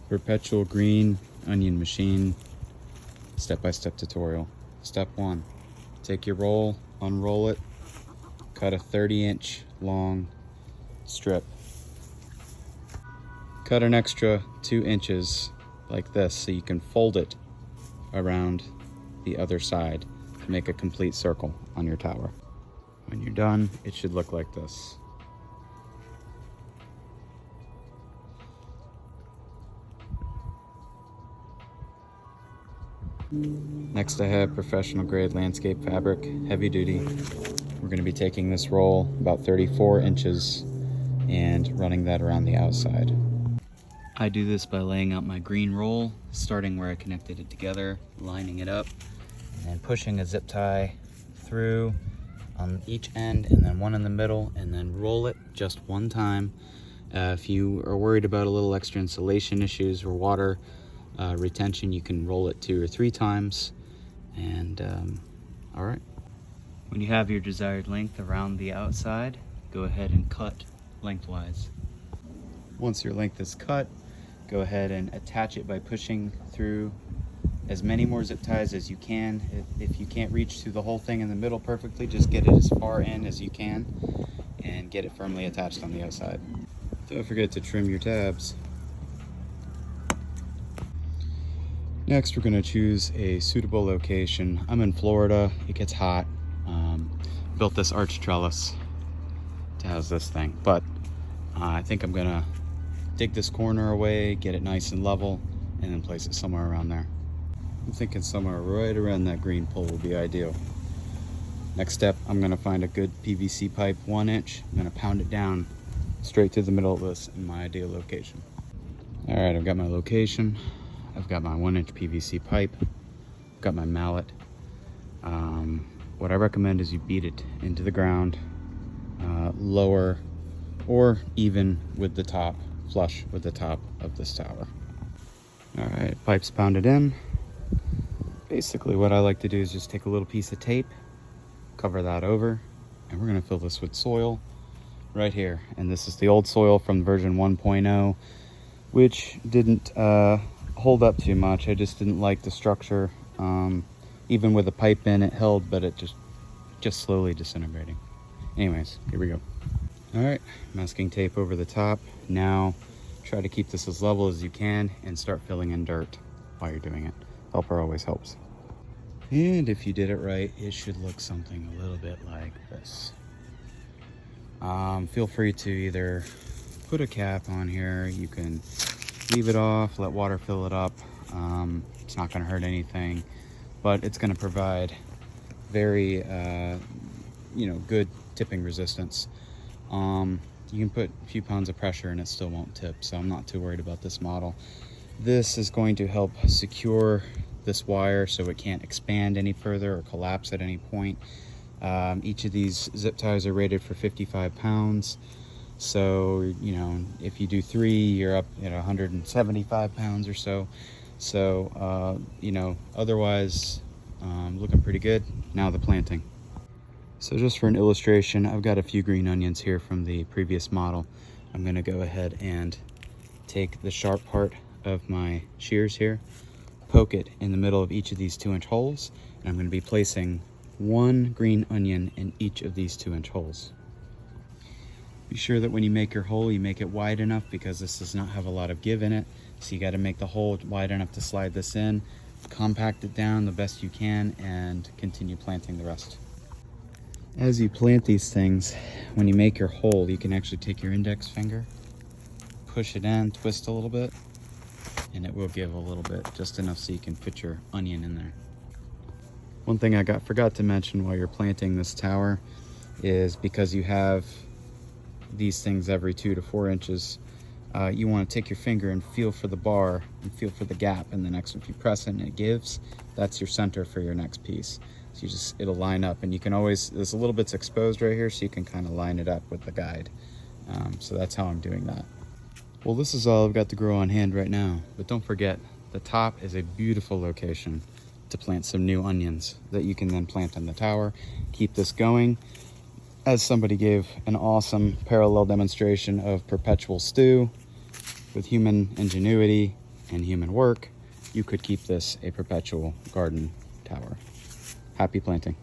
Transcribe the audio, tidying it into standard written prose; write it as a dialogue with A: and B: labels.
A: Perpetual Green Onion Machine step-by-step tutorial. Step 1, take your roll, unroll it, cut a 30-inch long strip. Cut an extra 2 inches like this so you can fold it around the other side to make a complete circle on your tower. When you're done, it should look like this. Next I have professional grade landscape fabric, heavy duty. We're going to be taking this roll about 34 inches and running that around the outside. I do this by laying out my green roll, starting where I connected it together, lining it up, and then pushing a zip tie through on each end and then one in the middle, and then roll it just one time. If you are worried about a little extra insulation issues or water retention, you can roll it 2 or 3 times. And all right. When you have your desired length around the outside, go ahead and cut lengthwise. Once your length is cut, go ahead and attach it by pushing through as many more zip ties as you can. If you can't reach through the whole thing in the middle perfectly, just get it as far in as you can and get it firmly attached on the outside. Don't forget to trim your tabs. Next, we're going to choose a suitable location. I'm in Florida. It gets hot. Built this arch trellis to house this thing, but I think I'm going to dig this corner away, get it nice and level, and then place it somewhere around there. I'm thinking somewhere right around that green pole will be ideal. Next step, I'm going to find a good PVC pipe, 1 inch. I'm going to pound it down straight through the middle of this in my ideal location. All right, I've got my location. I've got my 1 inch PVC pipe. I've got my mallet. What I recommend is you beat it into the ground, lower or even with the top, flush with the top of this tower. All right, pipe's pounded in. Basically what I like to do is just take a little piece of tape, cover that over, and we're gonna fill this with soil right here. And this is the old soil from version 1.0, which didn't hold up too much. I just didn't like the structure. Even with a pipe in, it held, but it just slowly disintegrating. Anyways, here we go. All right, masking tape over the top. Now try to keep this as level as you can and start filling in dirt while you're doing it. Helper always helps. And if you did it right, it should look something a little bit like this. Feel free to either put a cap on here. You can leave it off, let water fill it up. It's not going to hurt anything, but it's going to provide very good tipping resistance. You can put a few pounds of pressure and it still won't tip, so I'm not too worried about this model. This is going to help secure this wire so it can't expand any further or collapse at any point. Each of these zip ties are rated for 55 pounds. So, if you do 3, you're up at 175 pounds or so. So, otherwise, looking pretty good. Now the planting. So just for an illustration, I've got a few green onions here from the previous model. I'm going to go ahead and take the sharp part of my shears here, poke it in the middle of each of these 2-inch holes, and I'm going to be placing 1 green onion in each of these 2-inch holes. Be sure that when you make your hole, you make it wide enough because this does not have a lot of give in it. So you got to make the hole wide enough to slide this in, compact it down the best you can, and continue planting the rest. As you plant these things, when you make your hole, you can actually take your index finger, push it in, twist a little bit, and it will give a little bit, just enough so you can fit your onion in there. One thing I forgot to mention while you're planting this tower is because you have these things every 2 to 4 inches, you want to take your finger and feel for the bar and feel for the gap in the next one. If you press it and it gives, that's your center for your next piece. So it'll line up, and you can always, there's a little bits exposed right here, so you can kind of line it up with the guide. So that's how I'm doing that. Well, this is all I've got to grow on hand right now, but don't forget, the top is a beautiful location to plant some new onions that you can then plant in the tower. Keep this going. As somebody gave an awesome parallel demonstration of perpetual stew with human ingenuity, and human work, you could keep this a perpetual garden tower. Happy planting.